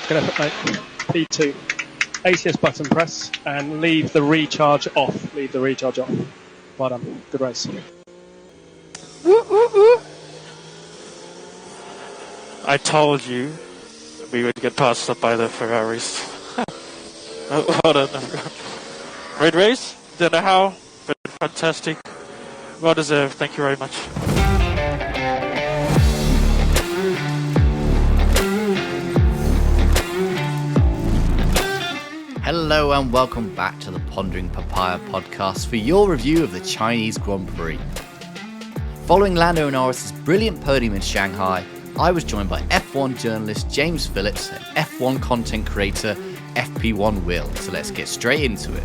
Going to P2 ACS button press and leave the recharge off. Well done. Good race. I told you we would get passed up by the Ferraris. Well done. Great race. Don't know how, but fantastic. Well deserved. Thank you very much. Hello and welcome back to the Pondering Papaya podcast for your review of the Chinese Grand Prix. Following Lando Norris's brilliant podium in Shanghai, I was joined by F1 journalist James Phillips and F1 content creator FP1 Will. So let's get straight into it.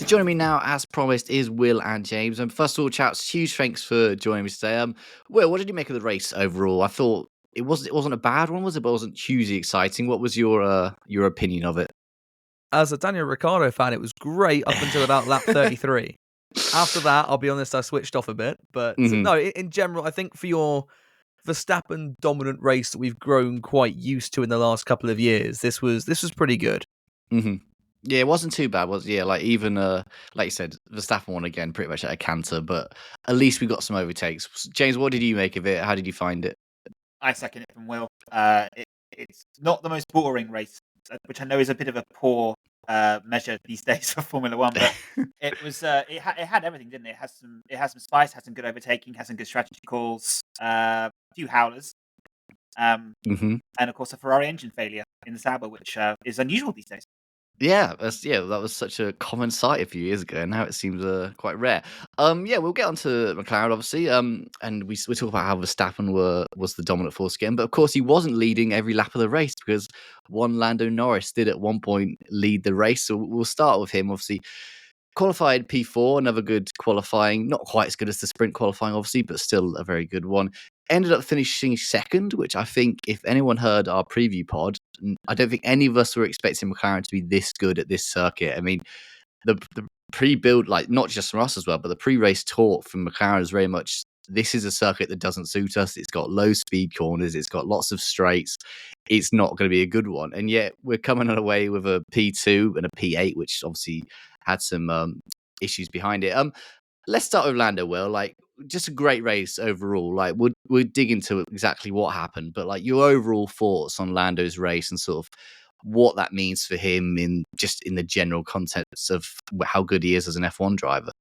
Joining me now, as promised, is Will and James. And first of all, chaps, huge thanks for joining me today. Will, what did you make of the race overall? I thought it wasn't a bad one, was it? But it wasn't hugely exciting. What was your opinion of it? As a Daniel Ricciardo fan, it was great up until about lap 33. After that, I'll be honest, I switched off a bit. But no, in general, I think for your Verstappen dominant race that we've grown quite used to in the last couple of years, this was pretty good. Mm-hmm. Yeah, it wasn't too bad, was it? Yeah, like even like you said, Verstappen won again pretty much at a canter, but at least we got some overtakes. James, what did you make of it? How did you find it? I second it from Will. It's not the most boring race, which I know is a bit of a poor measure these days for Formula One, but it was it had everything, didn't it? It has some spice, had some good overtaking, had some good strategy calls, a few howlers, and of course a Ferrari engine failure in the Sauber, which is unusual these days. Yeah, that was such a common sight a few years ago, and now it seems quite rare. Yeah, we'll get on to McLaren, obviously, and we talk about how Verstappen was the dominant force again, but of course he wasn't leading every lap of the race because one Lando Norris did at one point lead the race, so we'll start with him, obviously. Qualified P4, another good qualifying, not quite as good as the sprint qualifying, obviously, but still a very good one. Ended up finishing second, which I think if anyone heard our preview pod, I don't think any of us were expecting McLaren to be this good at this circuit. I mean, the pre-build, like not just from us as well, but the pre-race talk from McLaren is very much, this is a circuit that doesn't suit us. It's got low speed corners. It's got lots of straights. It's not going to be a good one. And yet we're coming away with a P2 and a P8, which obviously had some issues behind it. Let's start with Lando, Will. Like, just a great race overall. Like, we'll dig into exactly what happened, but like your overall thoughts on Lando's race and sort of what that means for him in the general context of how good he is as an F1 driver.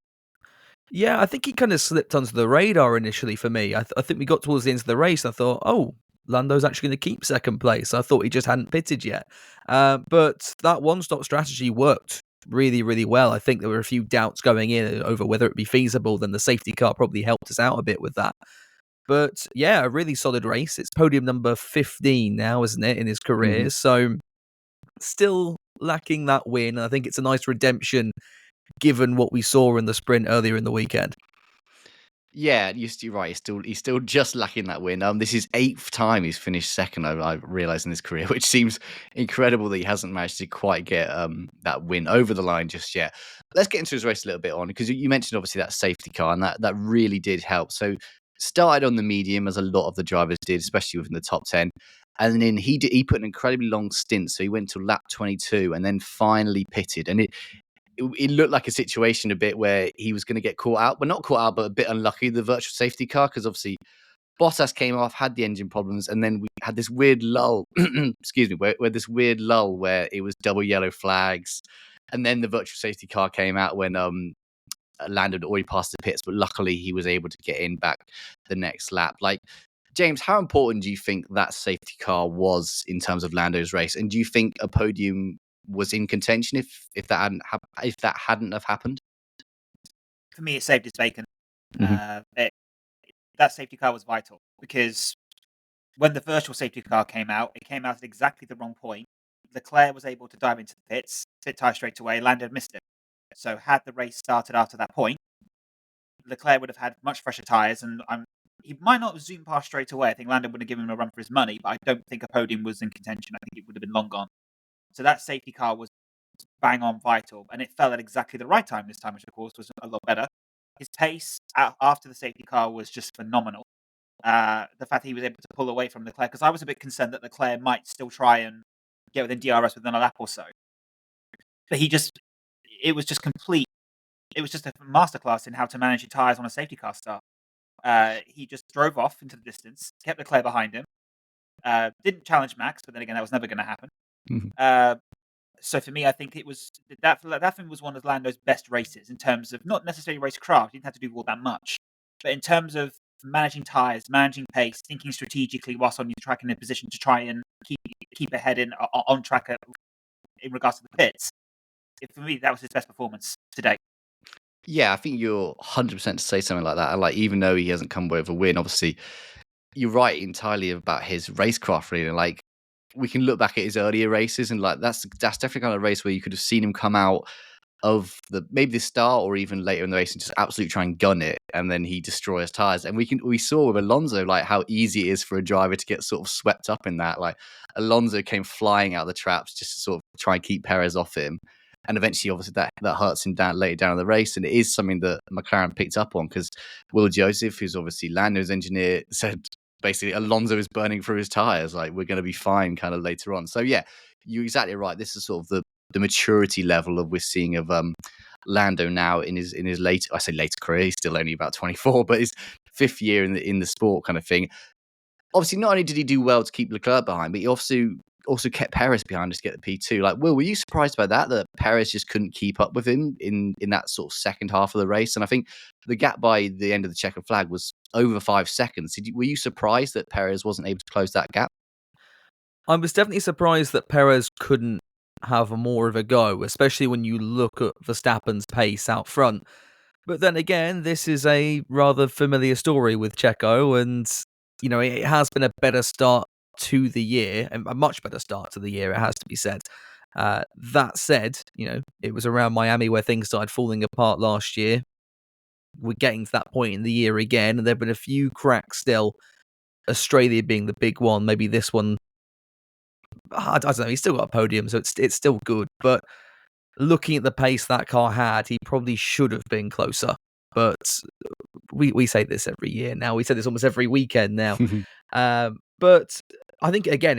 Yeah, I think he kind of slipped onto the radar initially for me. I think we got towards the end of the race, and I thought, oh, Lando's actually going to keep second place. I thought he just hadn't pitted yet. But that one-stop strategy worked really, really well. I think there were a few doubts going in over whether it'd be feasible. Then the safety car probably helped us out a bit with that. But yeah, a really solid race. It's podium number 15 now, isn't it, in his career? So still lacking that win. I think it's a nice redemption given what we saw in the sprint earlier in the weekend. Yeah, you're right. He's still just lacking that win. This is 8th time he's finished second, I've realised, in his career, which seems incredible that he hasn't managed to quite get that win over the line just yet. Let's get into his race a little bit on, because you mentioned obviously that safety car, and that really did help. So started on the medium, as a lot of the drivers did, especially within the top 10. And then he put an incredibly long stint, so he went to lap 22 and then finally pitted. And it looked like a situation a bit where he was going to get caught out, but not caught out, but a bit unlucky, the virtual safety car, because obviously Bottas came off, had the engine problems, and then we had this weird lull, excuse me, where this weird lull where it was double yellow flags, and then the virtual safety car came out when Lando had already passed the pits, but luckily he was able to get in back the next lap. Like, James, how important do you think that safety car was in terms of Lando's race? And do you think a podium was in contention if that hadn't have happened? For me, it saved his bacon. That safety car was vital, because when the virtual safety car came out, it came out at exactly the wrong point. Leclerc was able to dive into the pits, pit tire straight away. Lando missed it. So had the race started after that point, Leclerc would have had much fresher tyres, and he might not have zoomed past straight away. I think Lando would have given him a run for his money, but I don't think a podium was in contention. I think it would have been long gone. So that safety car was bang on vital, and it fell at exactly the right time this time, which of course was a lot better. His pace after the safety car was just phenomenal. The fact that he was able to pull away from Leclerc, because I was a bit concerned that Leclerc might still try and get within DRS within a lap or so. But it was just complete. It was just a masterclass in how to manage your tyres on a safety car start. He just drove off into the distance, kept Leclerc behind him, didn't challenge Max, but then again, that was never going to happen. Mhm. So for me, I think it was that thing was one of Lando's best races in terms of not necessarily racecraft. He didn't have to do all that much, but in terms of managing tyres, managing pace, thinking strategically whilst on your track and in a position to try and keep ahead on track in regards to the pits. For me, that was his best performance today. Yeah, I think you're 100% to say something like that. And like, even though he hasn't come away with a win, obviously, you're right entirely about his racecraft. Really, like we can look back at his earlier races, and like that's definitely kind of a race where you could have seen him come out of maybe the start or even later in the race and just absolutely try and gun it, and then he destroys tires. And we saw with Alonso like how easy it is for a driver to get sort of swept up in that. Like Alonso came flying out of the traps just to sort of try and keep Perez off him. And eventually, obviously, that hurts him down later down in the race. And it is something that McLaren picked up on, because Will Joseph, who's obviously Lando's engineer, said basically Alonso is burning through his tires. Like, we're going to be fine kind of later on. So, yeah, you're exactly right. This is sort of the maturity level of we're seeing of Lando now in his later, I say later career. He's still only about 24, but his fifth year in the sport kind of thing. Obviously, not only did he do well to keep Leclerc behind, but he also kept Perez behind to get the P2. Like, Will, were you surprised by that Perez just couldn't keep up with him in that sort of second half of the race? And I think the gap by the end of the checkered flag was over 5 seconds. Were you surprised that Perez wasn't able to close that gap? I was definitely surprised that Perez couldn't have more of a go, especially when you look at Verstappen's pace out front. But then again, this is a rather familiar story with Checo, and it has been a better start to the year, and a much better start to the year, it has to be said. That said, it was around Miami where things started falling apart last year. We're getting to that point in the year again, and there have been a few cracks still. Australia being the big one, maybe this one. I don't know. He's still got a podium, so it's still good. But looking at the pace that car had, he probably should have been closer. But we say this every year now. We say this almost every weekend now. But I think, again,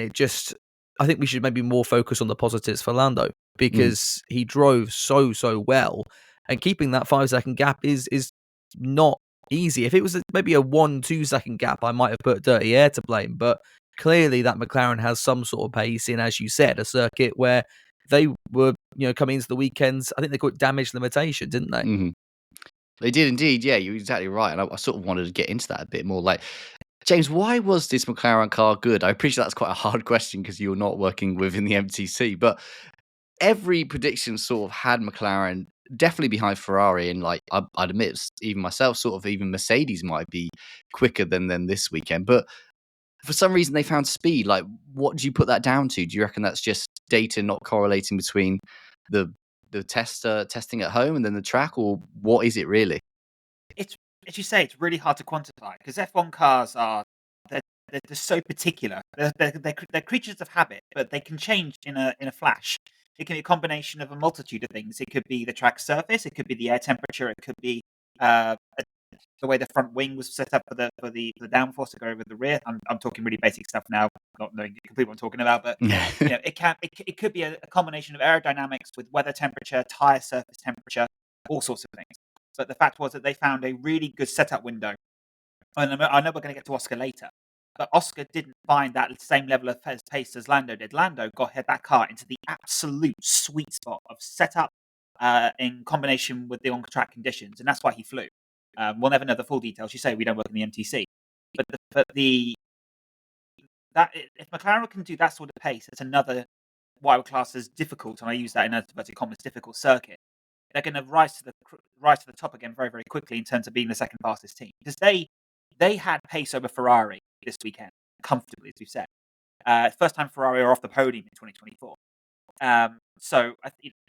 I think we should maybe more focus on the positives for Lando, because he drove so well, and keeping that 5 second gap is not easy. If it was maybe a 1-2 second gap, I might have put Dirty Air to blame, but clearly that McLaren has some sort of pace in, as you said, a circuit where they were, coming into the weekends. I think they called it damage limitation, didn't they? Mm-hmm. They did indeed. Yeah, you're exactly right. And I sort of wanted to get into that a bit more. Like, James, why was this McLaren car good? I appreciate that's quite a hard question because you're not working within the MTC, but every prediction sort of had McLaren definitely behind Ferrari, and like I'd admit, even myself, sort of even Mercedes might be quicker than them this weekend. But for some reason, they found speed. Like, what do you put that down to? Do you reckon that's just data not correlating between the testing at home and then the track, or what is it really? It's, as you say, it's really hard to quantify, because F1 cars they're so particular. They're creatures of habit, but they can change in a flash. It can be a combination of a multitude of things. It could be the track surface, it could be the air temperature, it could be the way the front wing was set up for the downforce to go over the rear. I'm talking really basic stuff now, not knowing completely what I'm talking about, but it could be a combination of aerodynamics with weather temperature, tire surface temperature, all sorts of things. But the fact was that they found a really good setup window. And I know we're going to get to Oscar later, but Oscar didn't find that same level of pace as Lando did. Lando got that car into the absolute sweet spot of setup in combination with the on-track conditions, and that's why he flew. We'll never know the full details. You say we don't work in the MTC, but if McLaren can do that sort of pace, it's another what I would class as difficult, and I use that in inverted commas, difficult circuit. They're going to rise to the top again very, very quickly in terms of being the second fastest team, because they had pace over Ferrari this weekend comfortably, as we've said. First time Ferrari are off the podium in 2024. So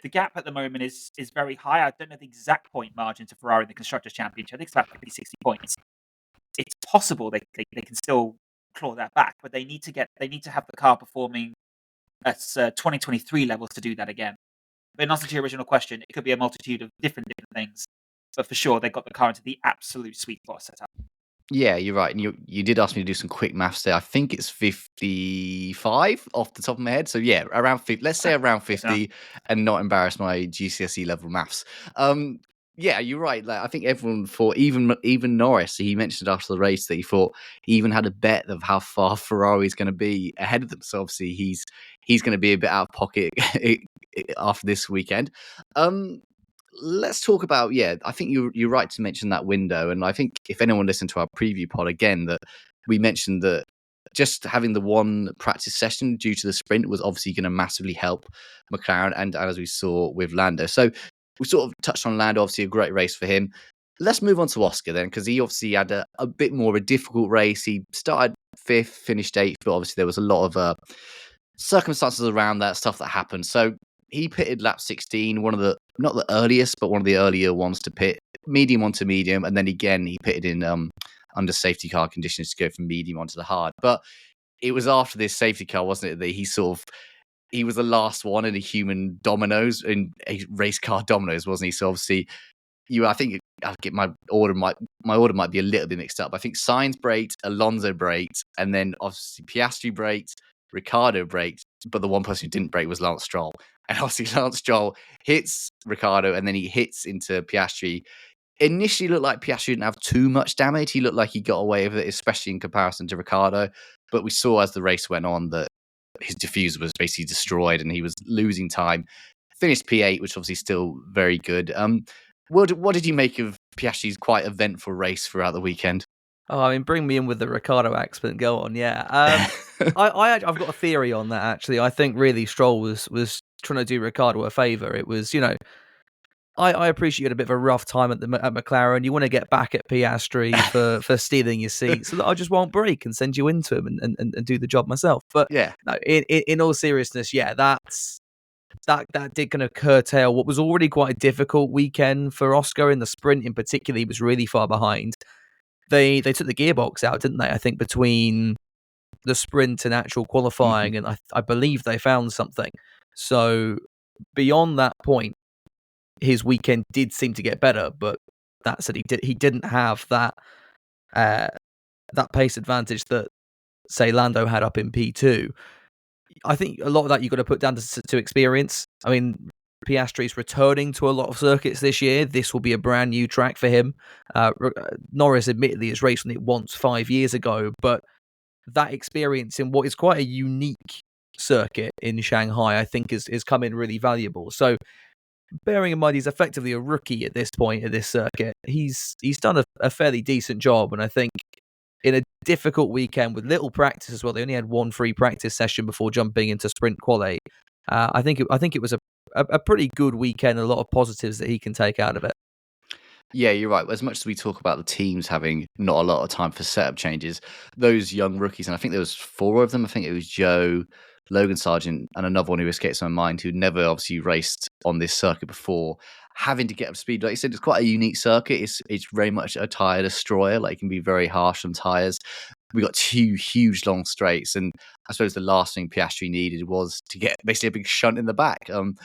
the gap at the moment is very high. I don't know the exact point margin to Ferrari in the Constructors' Championship. I think it's about 50, 60 points. It's possible they can still claw that back, but they need to have the car performing at 2023 levels to do that again. But in answer to your original question, it could be a multitude of different things. But for sure, they got the car into the absolute sweet spot setup. Yeah, you're right. And you did ask me to do some quick maths there. I think it's 55 off the top of my head. So yeah, around 50. Let's say around 50, and not embarrass my GCSE level maths. Yeah, you're right. Like, I think everyone thought, even Norris, he mentioned after the race that he thought he even had a bet of how far Ferrari's going to be ahead of them. So obviously he's going to be a bit out of pocket after this weekend. Let's talk about, I think you're right to mention that window. And I think if anyone listened to our preview pod again, that we mentioned that just having the one practice session due to the sprint was obviously going to massively help McLaren, and as we saw with Lando. So we sort of touched on Lando, obviously a great race for him. Let's move on to Oscar then, because he obviously had a bit more of a difficult race. He started 5th, finished 8th, but obviously there was a lot of circumstances around that, stuff that happened. So he pitted lap 16, one of the, not the earliest, but one of the earlier ones to pit, medium onto medium. And then again, he pitted in under safety car conditions to go from medium onto the hard. But it was after this safety car, wasn't it, that he was the last one in a human dominoes, in a race car dominoes, wasn't he? So obviously, I think I'll get my order might be a little bit mixed up. I think Sainz braked, Alonso braked, and then obviously Piastri braked, Ricciardo braked, but the one person who didn't brake was Lance Stroll. And obviously Lance Stroll hits Ricciardo and then he hits into Piastri. Initially looked like Piastri didn't have too much damage. He looked like he got away with it, especially in comparison to Ricciardo. But we saw as the race went on that his diffuser was basically destroyed and he was losing time. Finished P8, which obviously still very good. What did you make of Piastri's quite eventful race throughout the weekend? Oh, I mean, bring me in with the Ricardo accent. Go on, yeah. I've got a theory on that, actually. I think really Stroll was trying to do Ricardo a favour. It was, I appreciate you had a bit of a rough time at McLaren. You want to get back at Piastri for stealing your seat, so that I just won't break and send you into him and do the job myself. But yeah, no, in all seriousness, yeah, that did kind of curtail what was already quite a difficult weekend for Oscar. In the sprint in particular, he was really far behind. They took the gearbox out, didn't they? I think between the sprint and actual qualifying, and I believe they found something. So beyond that point, his weekend did seem to get better, but that said, he didn't have that pace advantage that, say, Lando had up in P2. I think a lot of that you've got to put down to experience. I mean, Piastri's returning to a lot of circuits this year. This will be a brand new track for him. Norris, admittedly, has raced on it once 5 years ago, but that experience in what is quite a unique circuit in Shanghai, I think, is come in really valuable. So, bearing in mind he's effectively a rookie at this point at this circuit, he's done a fairly decent job, and I think in a difficult weekend with little practice as well, they only had one free practice session before jumping into sprint quali. I think it was a pretty good weekend, a lot of positives that he can take out of it. Yeah, you're right. As much as we talk about the teams having not a lot of time for setup changes, those young rookies, and I think there was 4 of them. I think it was Joe, Logan Sargent, and another one who escapes my mind, who never obviously raced on this circuit before, having to get up to speed. Like you said, it's quite a unique circuit. It's very much a tyre destroyer. Like, it can be very harsh on tyres. We got 2 huge long straights, and I suppose the last thing Piastri needed was to get basically a big shunt in the back. And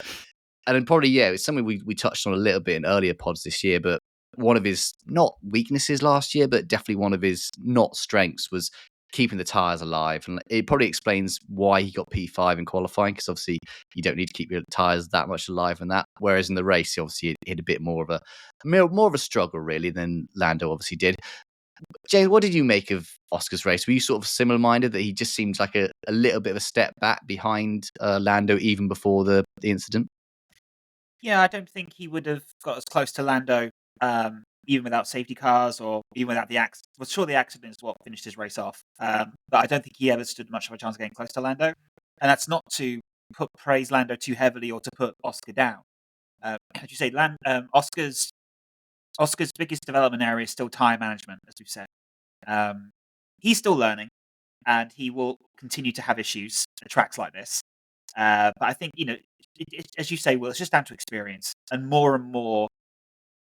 then probably, it's something we touched on a little bit in earlier pods this year, but one of his not weaknesses last year, but definitely one of his not strengths was keeping the tyres alive. And it probably explains why he got P5 in qualifying, because obviously you don't need to keep your tyres that much alive in that. Whereas in the race, he obviously hit a bit more of a struggle really than Lando obviously did. Jay, what did you make of Oscar's race? Were you sort of similar minded that he just seemed like a little bit of a step back behind Lando even before the incident? Yeah, I don't think he would have got as close to Lando, even without safety cars or even without the accident. Well, sure, the accident is what finished his race off, but I don't think he ever stood much of a chance of getting close to Lando. And that's not to praise Lando too heavily or to put Oscar down. As you say, Oscar's biggest development area is still tyre management, as we've said. He's still learning, and he will continue to have issues at tracks like this. But I think, as you say, Will, it's just down to experience. And more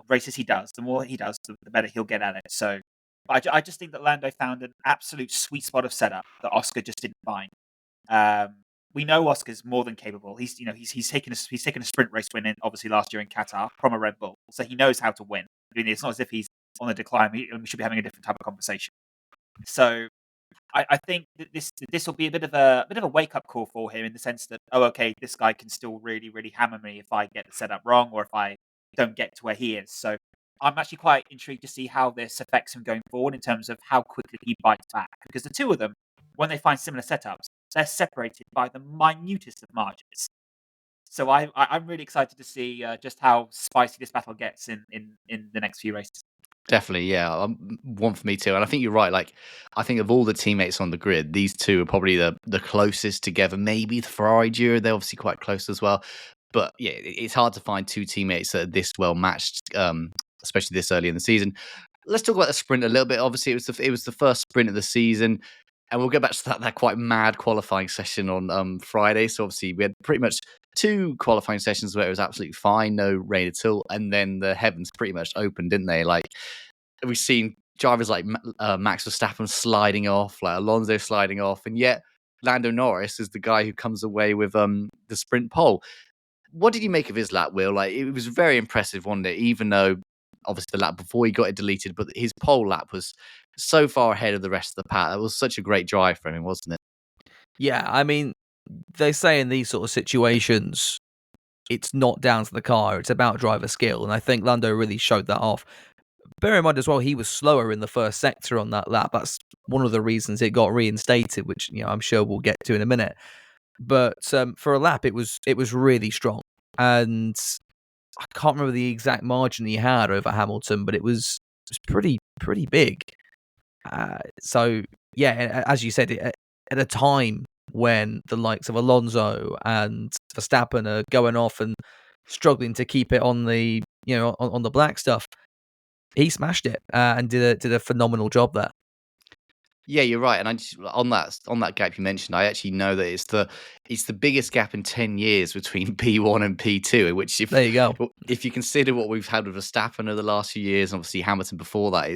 races he does, the better he'll get at it. So I just think that Lando found an absolute sweet spot of setup that Oscar just didn't find. we know Oscar's more than capable. He's taken a sprint race win, obviously last year in Qatar from a Red Bull, so he knows how to win. I mean, it's not as if he's on the decline. We should be having a different type of conversation. So I think that this will be a bit of a wake up call for him, in the sense that, oh, okay, this guy can still really, really hammer me if I get the setup wrong, or if I don't get to where he is. So I'm actually quite intrigued to see how this affects him going forward, in terms of how quickly he bites back. Because the two of them, when they find similar setups, they're separated by the minutest of margins. So I'm really excited to see just how spicy this battle gets in the next few races. Definitely, yeah. One for me too. And I think you're right. Like, I think of all the teammates on the grid, these two are probably the closest together. Maybe the Ferrari duo, they're obviously quite close as well. But yeah, it's hard to find two teammates that are this well matched, especially this early in the season. Let's talk about the sprint a little bit. Obviously, it was the first sprint of the season, and we'll get back to that quite mad qualifying session on Friday. So obviously, we had pretty much two qualifying sessions where it was absolutely fine, no rain at all, and then the heavens pretty much opened, didn't they? Like, we've seen drivers like Max Verstappen sliding off, like Alonso sliding off, and yet Lando Norris is the guy who comes away with the sprint pole. What did you make of his lap, Will? Like, it was very impressive, wasn't it? Even though obviously the lap before he got it deleted, but his pole lap was so far ahead of the rest of the pack. That was such a great drive for him, wasn't it? Yeah, I mean, they say in these sort of situations, it's not down to the car, it's about driver skill. And I think Lando really showed that off. Bear in mind as well, he was slower in the first sector on that lap. That's one of the reasons it got reinstated, which I'm sure we'll get to in a minute. But for a lap, it was really strong, and I can't remember the exact margin he had over Hamilton, but it was pretty big. So yeah, as you said, at a time when the likes of Alonso and Verstappen are going off and struggling to keep it on the on the black stuff, he smashed it and did a phenomenal job there. Yeah, you're right. And on that gap you mentioned, I actually know that it's the biggest gap in 10 years between P1 and P2. Which, there you go. If you consider what we've had with Verstappen over the last few years, and obviously Hamilton before that,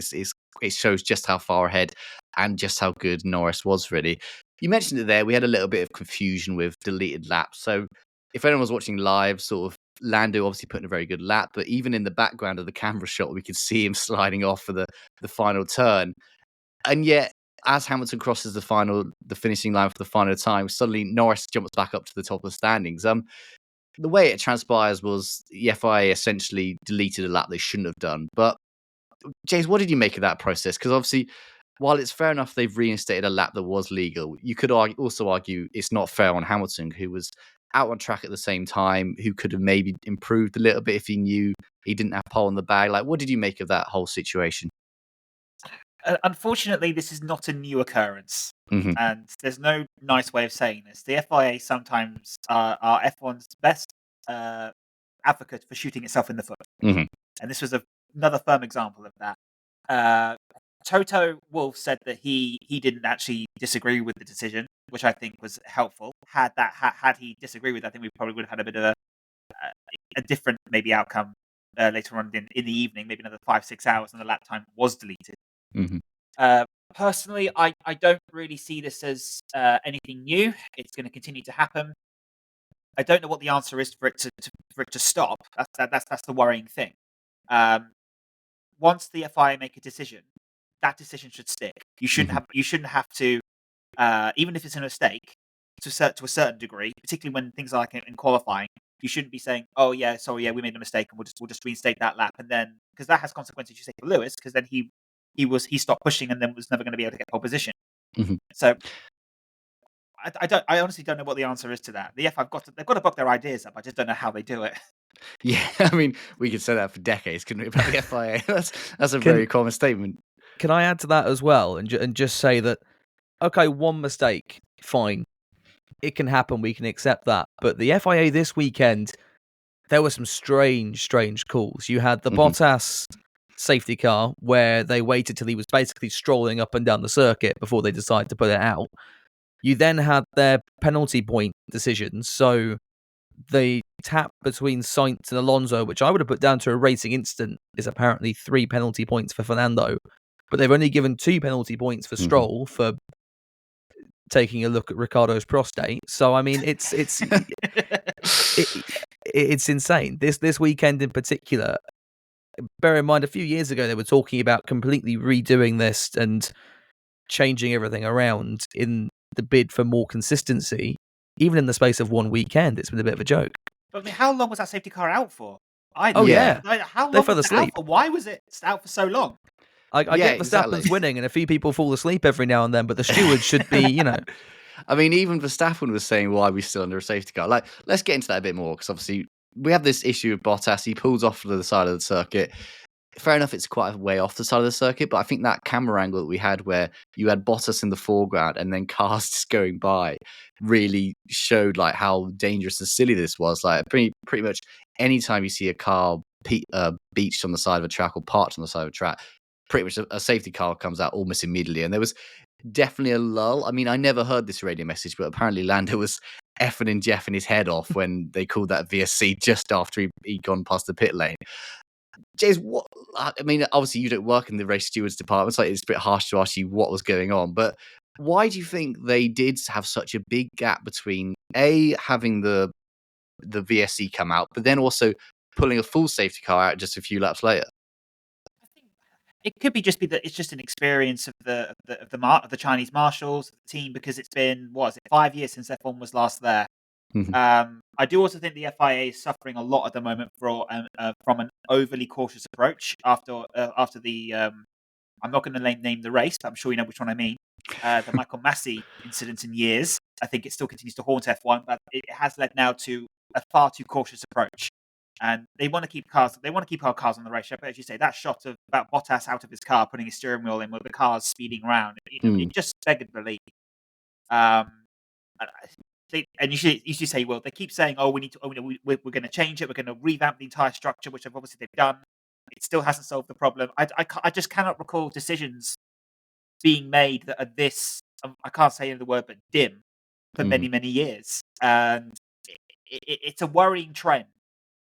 it shows just how far ahead and just how good Norris was. Really, you mentioned it there. We had a little bit of confusion with deleted laps. So if anyone was watching live, sort of Lando obviously put in a very good lap, but even in the background of the camera shot, we could see him sliding off for the final turn, and yet, as Hamilton crosses the finishing line for the final time, suddenly Norris jumps back up to the top of the standings. The way it transpires was the FIA essentially deleted a lap they shouldn't have done. But James, what did you make of that process? Because obviously, while it's fair enough they've reinstated a lap that was legal, you could also argue it's not fair on Hamilton, who was out on track at the same time, who could have maybe improved a little bit if he knew he didn't have pole in the bag. Like, what did you make of that whole situation? Unfortunately, this is not a new occurrence, Mhm. and there's no nice way of saying this. The FIA sometimes are F1's best advocate for shooting itself in the foot, Mhm. and this was another firm example of that. Toto Wolff said that he didn't actually disagree with the decision, which I think was helpful. Had he disagreed with it, I think we probably would have had a bit of a different maybe outcome later on in the evening, maybe another 5-6 hours, and the lap time was deleted. Mhm. Personally, I don't really see this as anything new. It's going to continue to happen. I don't know what the answer is for it to stop. That's the worrying thing. Once the FIA make a decision, that decision should stick. You shouldn't have to, even if it's a mistake, to a certain degree, particularly when things are like in qualifying. You shouldn't be saying, "Oh yeah, sorry, yeah, we made a mistake, and we'll just reinstate that lap," and then, because that has consequences. You say for Lewis, because then he stopped pushing and then was never going to be able to get pole position. Mhm. So I honestly don't know what the answer is to that. They've got to book their ideas up. I just don't know how they do it. Yeah, I mean, we could say that for decades, couldn't we, about the FIA? That's a very common statement. Can I add to that as well, and just say that, okay, one mistake, fine, it can happen, we can accept that. But the FIA this weekend, there were some strange calls. You had the Bottas safety car, where they waited till he was basically strolling up and down the circuit before they decided to put it out. You then had their penalty point decisions. So the tap between Sainz and Alonso, which I would have put down to a racing incident, is apparently 3 penalty points for Fernando. But they've only given 2 penalty points for Stroll for taking a look at Ricardo's prostate. So I mean, it's insane. This weekend in particular. Bear in mind, a few years ago they were talking about completely redoing this and changing everything around in the bid for more consistency. Even in the space of one weekend, it's been a bit of a joke. But I mean, how long was that safety car out for? Oh yeah, Like, how they long fell was it out asleep. for? Why was it out for so long? I Yeah, get Verstappen's winning, and a few people fall asleep every now and then, but the stewards should be, I mean, even Verstappen was saying, why are we still under a safety car? Like, let's get into that a bit more, because obviously we have this issue with Bottas. He pulls off to the side of the circuit. Fair enough, it's quite a way off the side of the circuit, but I think that camera angle that we had where you had Bottas in the foreground and then cars just going by really showed like how dangerous and silly this was. Like pretty much anytime you see a car beached on the side of a track or parked on the side of a track, pretty much a safety car comes out almost immediately. And there was definitely a lull. I mean, I never heard this radio message, but apparently Lando was effing and jeffing his head off when they called that VSC just after he'd gone past the pit lane. James, what? I mean, obviously you don't work in the race stewards department, so it's a bit harsh to ask you what was going on. But why do you think they did have such a big gap between having the VSC come out, but then also pulling a full safety car out just a few laps later? I think it could be that it's just an experience of the Chinese marshals, the team, because it's been 5 years since F1 was last there. I do also think the FIA is suffering a lot at the moment from an overly cautious approach after the I'm not going to name the race, but I'm sure you know which one I mean. The Michael Massey incident in years. I think it still continues to haunt F1, but it has led now to a far too cautious approach. And they want to keep our cars on the racetrack. But as you say, that shot of about Bottas out of his car, putting his steering wheel in with the cars speeding around, it just begged belief. And you should say, well, they keep saying, oh, we're going to change it. We're going to revamp the entire structure, which obviously they've done. It still hasn't solved the problem. I just cannot recall decisions being made that are this, I can't say the word, but dim for many, many years. And it's a worrying trend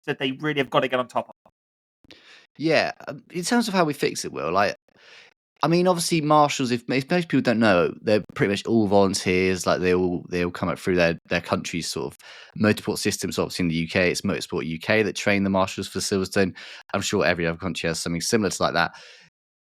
that they really have got to get on top of. Yeah, in terms of how we fix it, Will, I mean, obviously, marshals, if most people don't know, they're pretty much all volunteers. Like they all come up through their country's sort of motorsport systems. Obviously, in the UK, it's Motorsport UK that train the marshals for Silverstone. I'm sure every other country has something similar to like that.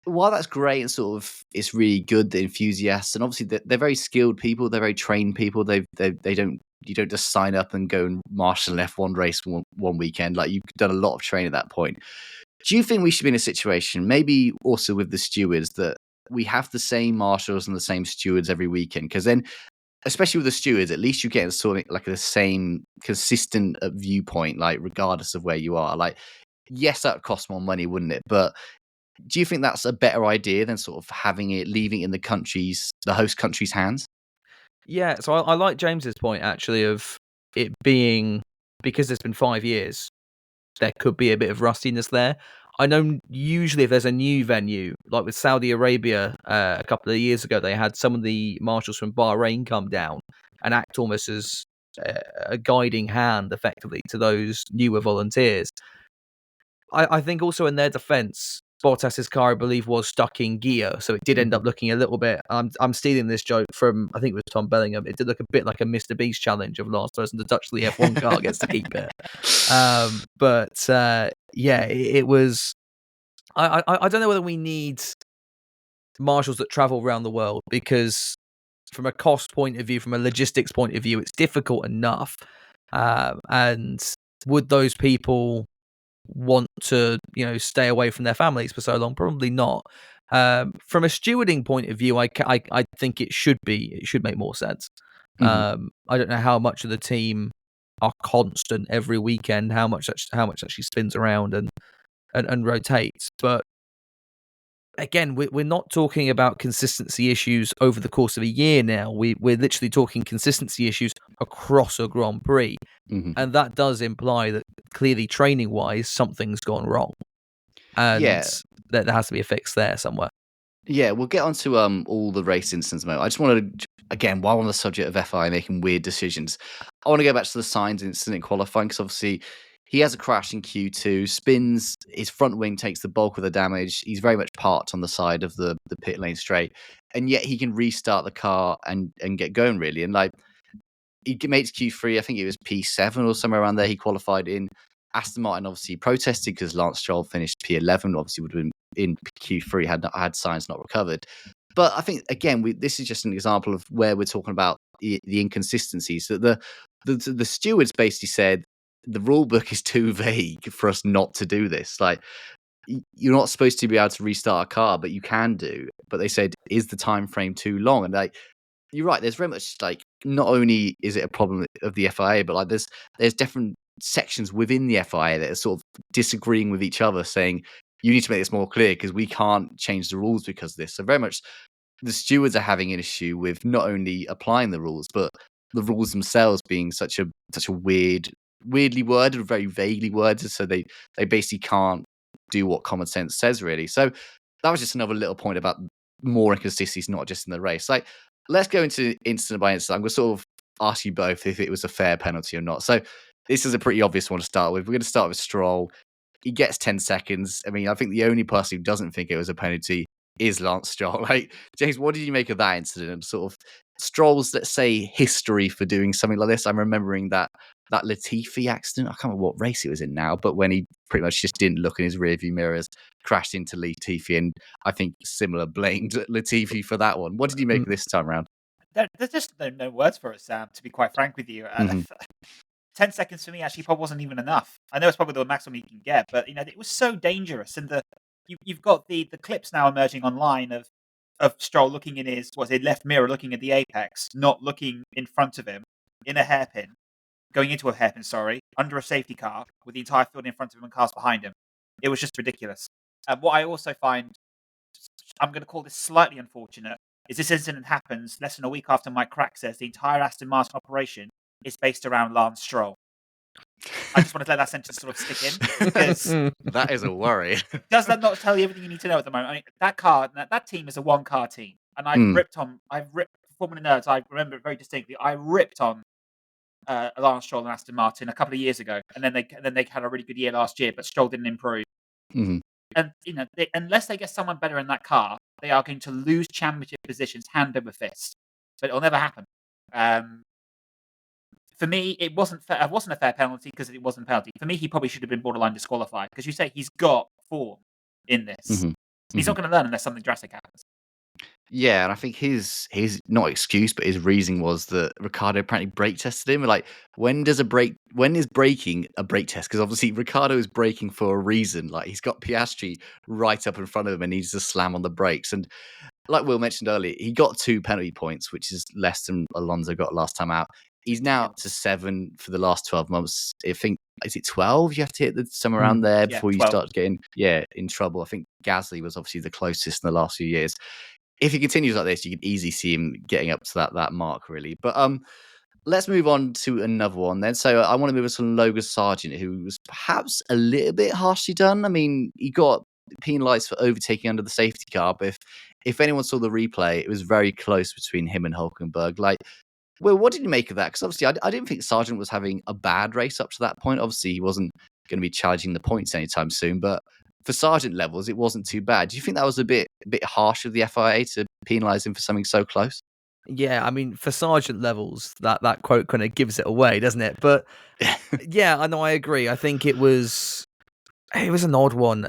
While that's great and sort of it's really good, the enthusiasts, and obviously they're very skilled people, they're very trained people. You don't just sign up and go and marshal an F1 race one weekend. Like you've done a lot of training at that point. Do you think we should be in a situation, maybe also with the stewards, that we have the same marshals and the same stewards every weekend? Because then, especially with the stewards, at least you're getting sort of like the same consistent viewpoint, like regardless of where you are. Like, yes, that would cost more money, wouldn't it? But do you think that's a better idea than sort of leaving it in the host country's hands? Yeah, so I like James's point actually of it being, because it's been 5 years, there could be a bit of rustiness there. I know usually if there's a new venue, like with Saudi Arabia a couple of years ago, they had some of the marshals from Bahrain come down and act almost as a guiding hand, effectively, to those newer volunteers. I think also in their defence, Bottas's car, I believe, was stuck in gear, so it did end up looking a little bit. I'm stealing this joke from, I think it was Tom Bellingham. It did look a bit like a Mr. Beast challenge of last person to touch the F1 car gets to keep it. Yeah, it was. I don't know whether we need marshals that travel around the world, because from a cost point of view, from a logistics point of view, it's difficult enough. And would those people want to stay away from their families for so long? Probably not. From a stewarding point of view, I think it should make more sense. I don't know how much of the team are constant every weekend, how much actually spins around and rotates, but again, we're not talking about consistency issues over the course of a year now. We're literally talking consistency issues across a Grand Prix. And that does imply that clearly training-wise, something's gone wrong. And there has to be a fix there somewhere. Yeah, we'll get on to all the race incidents in a moment. I just wanted to, again, while on the subject of FI making weird decisions, I want to go back to the Sainz incident in qualifying, because obviously he has a crash in Q2, spins, his front wing takes the bulk of the damage. He's very much parked on the side of the pit lane straight, and yet he can restart the car and get going really. And like, he makes Q3, I think it was P7 or somewhere around there. He qualified in. Aston Martin obviously protested because Lance Stroll finished P11. Obviously, would have been in Q3 had Sainz not recovered. But I think again, this is just an example of where we're talking about the inconsistencies. That the stewards basically said the rule book is too vague for us not to do this. Like, you're not supposed to be able to restart a car, but you can do. But they said, is the time frame too long? And like, you're right. There's very much like, not only is it a problem of the FIA, but like there's different sections within the FIA that are sort of disagreeing with each other, saying you need to make this more clear because we can't change the rules because of this. So very much the stewards are having an issue with not only applying the rules, but the rules themselves being such a weirdly worded, very vaguely worded. So they basically can't do what common sense says, really. So that was just another little point about more inconsistencies, not just in the race. Like, let's go into incident by incident. I'm going to sort of ask you both if it was a fair penalty or not. So this is a pretty obvious one to start with. We're going to start with Stroll. He gets 10 seconds. I mean, I think the only person who doesn't think it was a penalty is Lance Stroll. Like, James, what did you make of that incident? And sort of Stroll's, let's say, history for doing something like this. I'm remembering that Latifi accident. I can't remember what race it was in now, but when he pretty much just didn't look in his rearview mirrors, crashed into Latifi, and I think similar blamed Latifi for that one. What did you make of this time around? There's just no words for it, Sam, to be quite frank with you. 10 seconds for me actually probably wasn't even enough. I know it's probably the maximum you can get, but it was so dangerous. And you've got the clips now emerging online of Stroll looking in his left mirror, looking at the apex, not looking in front of him, in a hairpin, going into a hairpin, under a safety car with the entire field in front of him and cars behind him. It was just ridiculous. What I also find, I'm going to call this slightly unfortunate, is this incident happens less than a week after Mike Crack says the entire Aston Martin operation is based around Lance Stroll. I just want to let that sentence sort of stick in, because that is a worry. Does that not tell you everything you need to know at the moment? I mean, that team is a one-car team, and I've ripped FormulaNerds. I remember it very distinctly. I ripped on Lance Stroll and Aston Martin a couple of years ago, and then they had a really good year last year, but Stroll didn't improve. Mm-hmm. And unless they get someone better in that car, they are going to lose championship positions hand over fist. So it'll never happen. For me, it wasn't fair. It wasn't a fair penalty because it wasn't a penalty. For me, he probably should have been borderline disqualified, because you say he's got form in this. Mm-hmm. He's not going to learn unless something drastic happens. Yeah, and I think his not excuse, but his reasoning was that Ricciardo apparently brake tested him. Like, when is braking a brake test? Because obviously Ricciardo is braking for a reason. Like, he's got Piastri right up in front of him and needs to slam on the brakes. And like Will mentioned earlier, he got 2 penalty points, which is less than Alonso got last time out. He's now up to 7 for the last 12 months. I think, is it 12? You have to hit somewhere around there before you 12. start getting in trouble. I think Gasly was obviously the closest in the last few years. If he continues like this, you could easily see him getting up to that mark, really. But let's move on to another one then. So I want to move on to Logan Sargent, who was perhaps a little bit harshly done. I mean, he got penalised for overtaking under the safety car, but if anyone saw the replay, it was very close between him and Hulkenberg. Like, well, what did you make of that? Because obviously, I didn't think Sargent was having a bad race up to that point. Obviously, he wasn't going to be challenging the points anytime soon, but for Sargent levels, it wasn't too bad. Do you think that was a bit harsh of the FIA to penalise him for something so close? Yeah, I mean, for Sargent levels, that quote kind of gives it away, doesn't it? But yeah, I know, I agree. I think it was an odd one.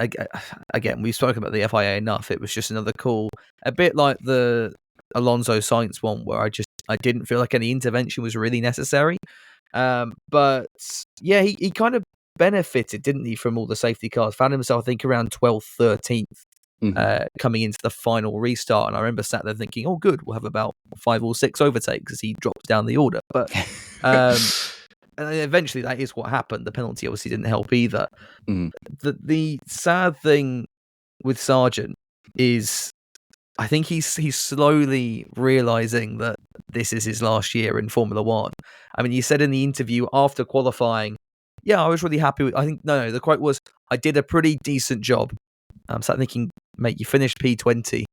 Again, we've spoken about the FIA enough. It was just another call, a bit like the Alonso Sainz one, where I didn't feel like any intervention was really necessary. But yeah, he kind of benefited, didn't he, from all the safety cars? Found himself, I think, around 12th, 13th, coming into the final restart. And I remember sat there thinking, oh, good, we'll have about 5 or 6 overtakes as he drops down the order. But and eventually that is what happened. The penalty obviously didn't help either. The sad thing with Sargent is, I think he's slowly realising that this is his last year in Formula One. I mean, he said in the interview after qualifying, yeah, I was really happy with, the quote was, I did a pretty decent job. So I'm thinking, mate, you finished P20.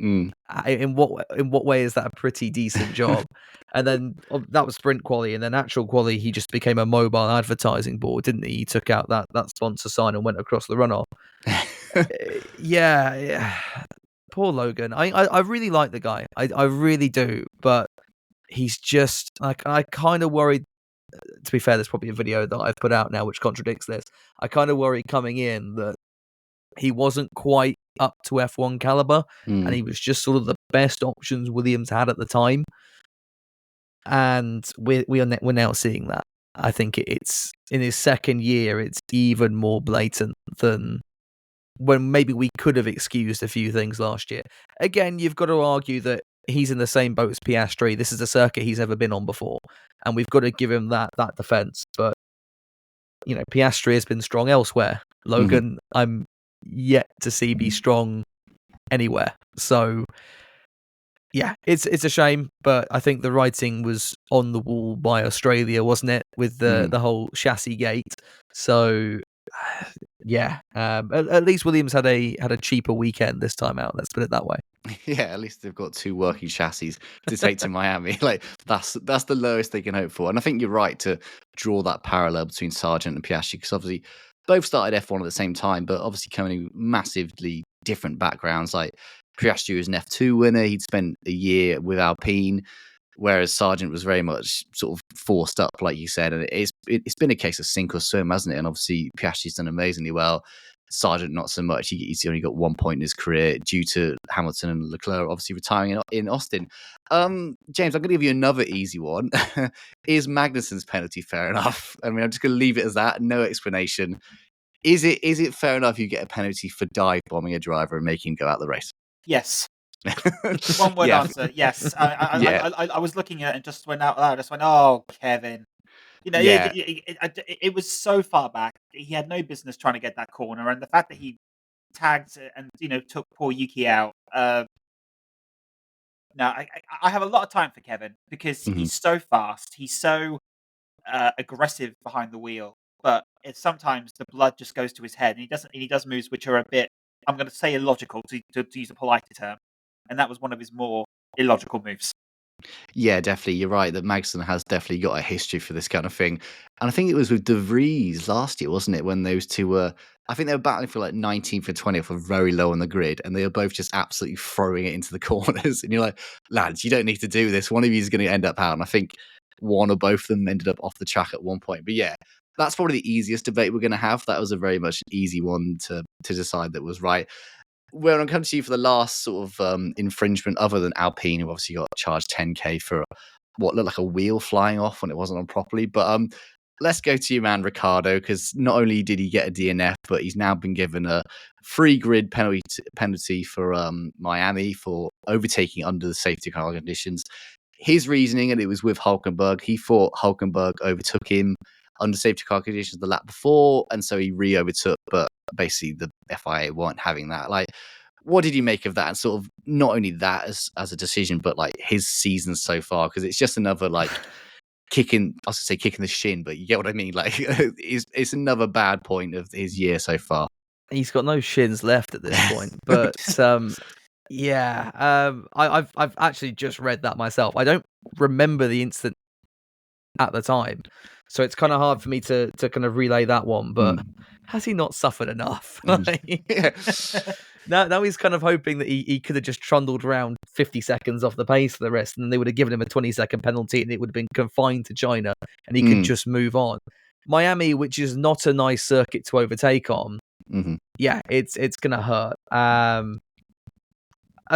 In what way is that a pretty decent job? And then that was sprint quali, and then actual quali, he just became a mobile advertising board, didn't he? He took out that sponsor sign and went across the runoff. Yeah. Poor Logan. I really like the guy. I really do, but he's just like, I kind of worried. To be fair, there's probably a video that I've put out now which contradicts this. I kind of worried coming in that he wasn't quite up to F1 caliber, and he was just sort of the best options Williams had at the time. And we're now seeing that. I think it's in his second year, it's even more blatant than when maybe we could have excused a few things last year. Again, you've got to argue that he's in the same boat as Piastri. This is a circuit he's ever been on before, and we've got to give him that defense. But Piastri has been strong elsewhere. Logan, I'm yet to see be strong anywhere. So yeah, it's a shame, but I think the writing was on the wall by Australia, wasn't it, with the whole chassis gate? So yeah, at least Williams had a cheaper weekend this time out. Let's put it that way. Yeah, at least they've got 2 working chassis to take to Miami. Like that's the lowest they can hope for. And I think you're right to draw that parallel between Sargent and Piastri, because obviously both started F1 at the same time, but obviously coming from massively different backgrounds. Like Piastri was an F2 winner; he'd spent a year with Alpine, whereas Sargent was very much sort of forced up, like you said. And it's been a case of sink or swim, hasn't it? And obviously Piastri's done amazingly well. Sargent not so much. He's only got 1 point in his career due to Hamilton and Leclerc obviously retiring in Austin. James, I'm going to give you another easy one. Is Magnussen's penalty fair enough? I mean, I'm just going to leave it as that. No explanation. Is it fair enough you get a penalty for dive bombing a driver and making him go out the race? Yes. One word answer. Yes. I was looking at it and just went out loud. I just went, "Oh, Kevin." It was so far back. He had no business trying to get that corner, and the fact that he tagged and took poor Yuki out. No, I have a lot of time for Kevin because he's so fast. He's so aggressive behind the wheel, but sometimes the blood just goes to his head, and he does moves which are a bit, I'm going to say, illogical to use a politer term, and that was one of his more illogical moves. Yeah, definitely. You're right that Magnussen has definitely got a history for this kind of thing. And I think it was with De Vries last year, wasn't it? When those two were, I think they were battling for like 19th and 20th, or very low on the grid. And they were both just absolutely throwing it into the corners. And you're like, lads, you don't need to do this. One of you is going to end up out. And I think one or both of them ended up off the track at one point. But yeah, that's probably the easiest debate we're going to have. That was a very much easy one to decide that was right. When I come to you for the last sort of infringement, other than Alpine, who obviously got charged 10k for what looked like a wheel flying off when it wasn't on properly. But let's go to your man Ricciardo, because not only did he get a DNF, but he's now been given a free grid penalty for Miami for overtaking under the safety car conditions. His reasoning, and it was with Hulkenberg, he thought Hulkenberg overtook him under safety car conditions the lap before, and so he re-overtook, but basically the FIA weren't having that. Like, what did you make of that? And sort of not only that as a decision, but like his season so far, because it's just another like kicking the shin, but you get what I mean. Like it's another bad point of his year so far. He's got no shins left at this point, but I've actually just read that myself. I don't remember the incident at the time, so it's kind of hard for me to kind of relay that one. But has he not suffered enough? Now he's kind of hoping that he could have just trundled around 50 seconds off the pace for the rest, and then they would have given him a 20-second penalty, and it would have been confined to China, and he could just move on. Miami, which is not a nice circuit to overtake on, yeah, it's gonna hurt. As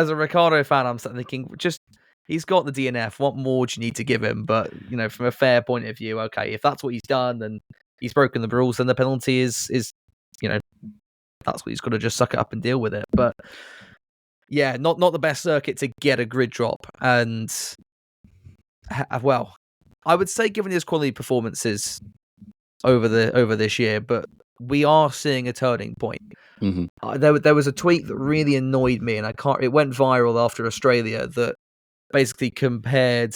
a Ricciardo fan, I'm thinking, he's got the DNF. What more do you need to give him? But from a fair point of view, okay, if that's what he's done, then he's broken the rules, then the penalty is that's what he's got to just suck it up and deal with it. But yeah, not the best circuit to get a grid drop. And well, I would say given his quality performances over this year, but we are seeing a turning point. There was a tweet that really annoyed me, and it went viral after Australia, that basically compared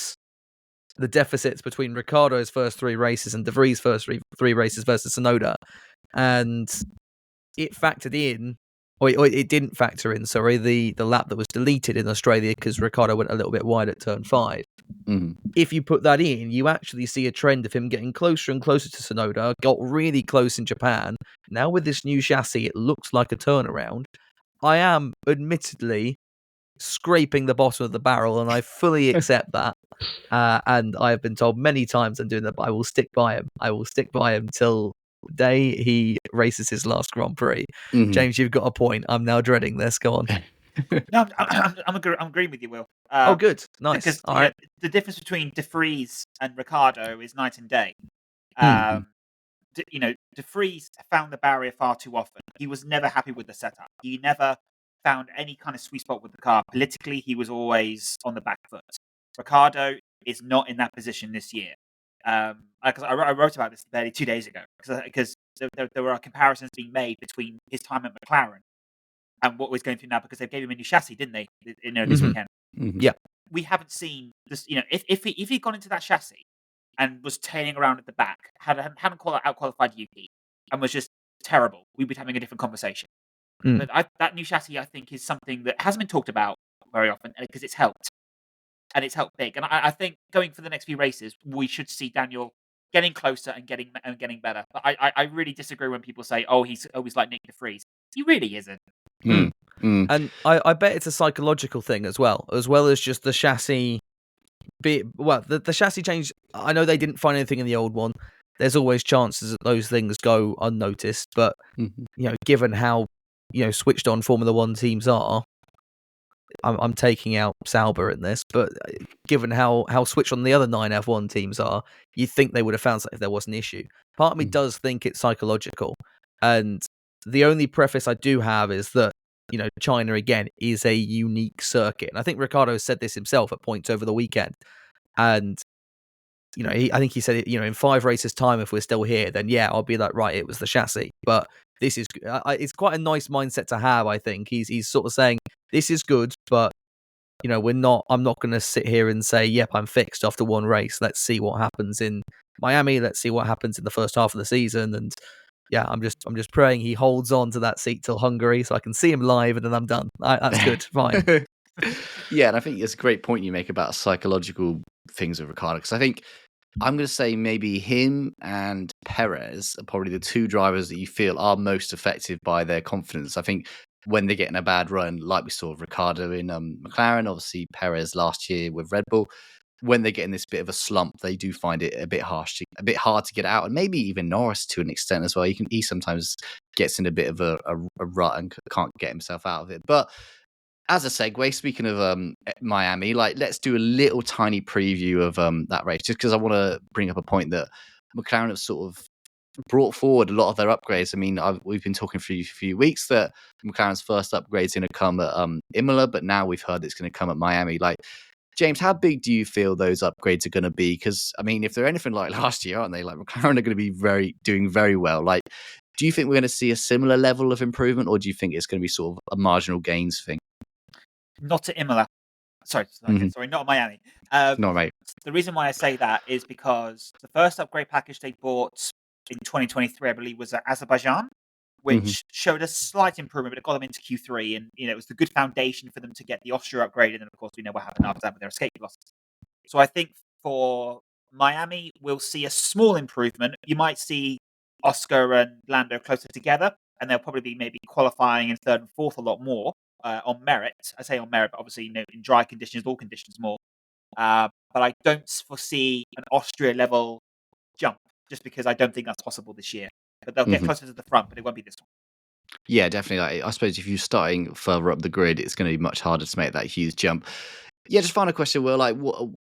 the deficits between Ricciardo's first 3 races and De Vries' first three races versus Tsunoda, and it factored in or it didn't factor in. Sorry, the lap that was deleted in Australia because Ricciardo went a little bit wide at turn 5. If you put that in, you actually see a trend of him getting closer and closer to Tsunoda. Got really close in Japan. Now with this new chassis, it looks like a turnaround. I am admittedly scraping the bottom of the barrel, and I fully accept that. And I have been told many times I'm doing that, but I will stick by him. I will stick by him till the day he races his last Grand Prix. James, you've got a point. I'm now dreading this. Go on. No, I'm agreeing with you, Will. Oh, good. Nice. Because All right. the difference between De Vries and Ricciardo is night and day. De Vries found the barrier far too often. He was never happy with the setup. He never found any kind of sweet spot with the car. Politically, he was always on the back foot. Ricciardo is not in that position this year. Because I wrote about this barely 2 days ago. Because there were comparisons being made between his time at McLaren and what was going through now, because they gave him a new chassis, didn't they? This weekend. Yeah. We haven't seen this. If he'd gone into that chassis and was tailing around at the back, hadn't out-qualified Yuki, and was just terrible, we'd be having a different conversation. But that new chassis, I think, is something that hasn't been talked about very often, because it's helped. And it's helped big. And I think going for the next few races, we should see Daniel getting closer and getting better. But I really disagree when people say, "Oh, he's always like Nick De Vries." He really isn't. And I bet it's a psychological thing as well as just the chassis. The chassis change. I know they didn't find anything in the old one. There's always chances that those things go unnoticed. But given how switched on Formula One teams are, I'm taking out Sauber in this, but given how switched on the other 9 F1 teams are, you'd think they would have found something if there was an issue. Part of me does think it's psychological, and the only preface I do have is that China again is a unique circuit, and I think Ricciardo said this himself at points over the weekend, and I think he said in 5 races time, if we're still here, then yeah, I'll be like, right, it was the chassis, but this is it's quite a nice mindset to have. I think he's sort of saying this is good, but I'm not going to sit here and say, yep, I'm fixed after one race. Let's see what happens in Miami. Let's see what happens in the first half of the season. And yeah, I'm just praying he holds on to that seat till Hungary so I can see him live, and then I'm done. That's good. Fine. Yeah, and I think it's a great point you make about psychological things with Ricciardo, because I think I'm going to say maybe him and Perez are probably the 2 drivers that you feel are most affected by their confidence. I think when they get in a bad run, like we saw with Ricciardo in McLaren, obviously Perez last year with Red Bull, when they get in this bit of a slump, they do find it a bit hard to get out, and maybe even Norris to an extent as well. He sometimes gets in a bit of a rut and can't get himself out of it. But as a segue, speaking of Miami, let's do a little tiny preview of that race, just because I want to bring up a point that McLaren have sort of brought forward a lot of their upgrades. I mean, we've been talking for a few weeks that McLaren's first upgrade is going to come at Imola, but now we've heard it's going to come at Miami. James, how big do you feel those upgrades are going to be? Because, I mean, if they're anything like last year, aren't they? McLaren are going to be doing very well. Do you think we're going to see a similar level of improvement, or do you think it's going to be sort of a marginal gains thing? Not at Imola. Sorry, not at Miami. No, mate. The reason why I say that is because the first upgrade package they bought in 2023, I believe, was at Azerbaijan, which showed a slight improvement, but it got them into Q3, and it was the good foundation for them to get the Austria upgrade, and then of course we know what happened after that with their escape losses. So I think for Miami, we'll see a small improvement. You might see Oscar and Lando closer together, and they'll probably be maybe qualifying in 3rd and 4th a lot more. On merit, I say on merit, but obviously, in dry conditions, all conditions more. But I don't foresee an Austria level jump, just because I don't think that's possible this year. But they'll get closer to the front, but it won't be this one. Yeah, definitely. I suppose if you're starting further up the grid, it's going to be much harder to make that huge jump. Yeah, just final question, Will.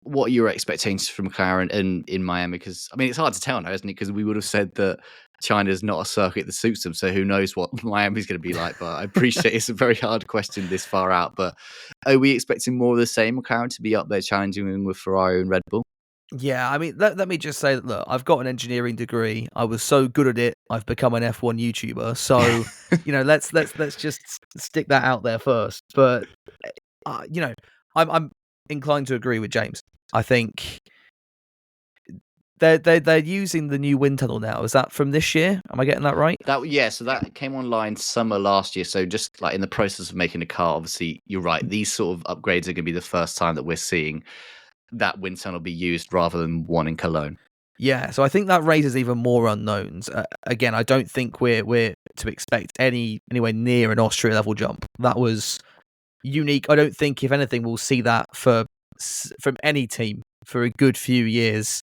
What are your expectations from McLaren in Miami? Because, I mean, it's hard to tell now, isn't it? Because we would have said that China's not a circuit that suits them, so who knows what Miami's going to be like. But I appreciate it's a very hard question this far out. But are we expecting more of the same, McLaren, to be up there challenging with Ferrari and Red Bull? Yeah, I mean, let me just say that, look, I've got an engineering degree. I was so good at it, I've become an F1 YouTuber. So, let's just stick that out there first. But, I'm inclined to agree with James. I think They're using the new wind tunnel now. Is that from this year? Am I getting that right? So that came online summer last year. So just like in the process of making a car, obviously you're right. These sort of upgrades are going to be the first time that we're seeing that wind tunnel be used rather than one in Cologne. Yeah, so I think that raises even more unknowns. Again, I don't think we're to expect anywhere near an Austria level jump. That was unique. I don't think, if anything, we'll see that from any team for a good few years,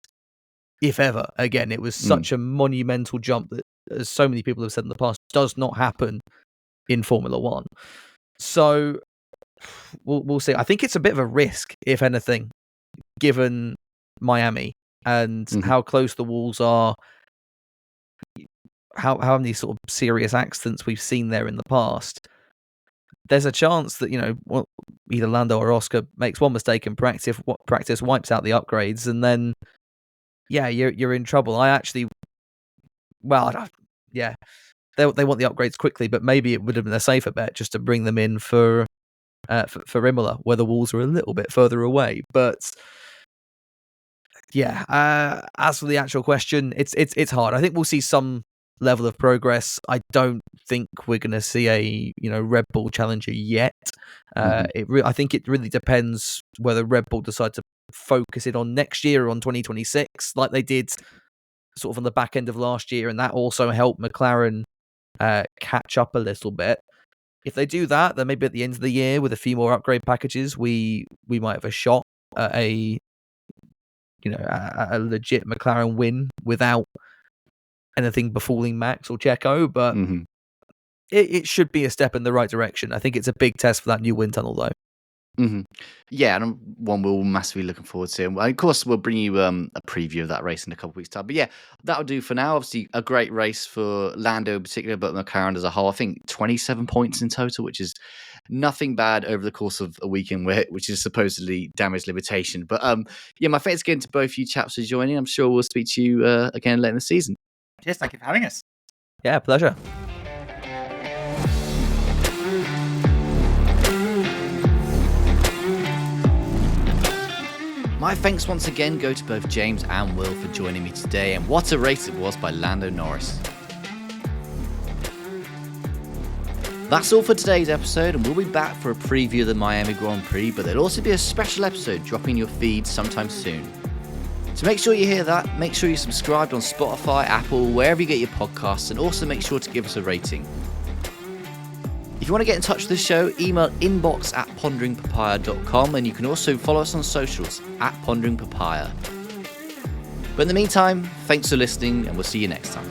if ever. Again, it was such a monumental jump that, as so many people have said in the past, does not happen in Formula One. So we'll see. I think it's a bit of a risk, if anything, given Miami and how close the walls are, how many sort of serious accidents we've seen there in the past. There's a chance that, either Lando or Oscar makes one mistake in practice, wipes out the upgrades, and then, you're in trouble. They want the upgrades quickly, but maybe it would have been a safer bet just to bring them in for Imola, where the walls are a little bit further away. But as for the actual question, it's hard. I think we'll see some level of progress. I don't think we're going to see a Red Bull challenger yet. I think it really depends whether Red Bull decide to focus it on next year or on 2026, like they did sort of on the back end of last year, and that also helped McLaren catch up a little bit. If they do that, then maybe at the end of the year with a few more upgrade packages, we might have a shot at a legit McLaren win without anything befalling Max or Checo, but it should be a step in the right direction. I think it's a big test for that new wind tunnel, though. Yeah, and one we're massively looking forward to. And of course, we'll bring you a preview of that race in a couple of weeks' time. But yeah, that'll do for now. Obviously, a great race for Lando in particular, but McLaren as a whole. I think 27 points in total, which is nothing bad over the course of a weekend, which is supposedly damage limitation. But my thanks again to both you chaps for joining. I'm sure we'll speak to you again later in the season. Cheers, thank you for having us. Yeah, pleasure. My thanks once again go to both James and Will for joining me today, and what a race it was by Lando Norris. That's all for today's episode, and we'll be back for a preview of the Miami Grand Prix, but there'll also be a special episode dropping your feed sometime soon. So make sure you hear that, make sure you're subscribed on Spotify, Apple, wherever you get your podcasts, and also make sure to give us a rating. If you want to get in touch with the show, email inbox@ponderingpapaya.com, and you can also follow us on socials @ponderingpapaya. But in the meantime, thanks for listening, and we'll see you next time.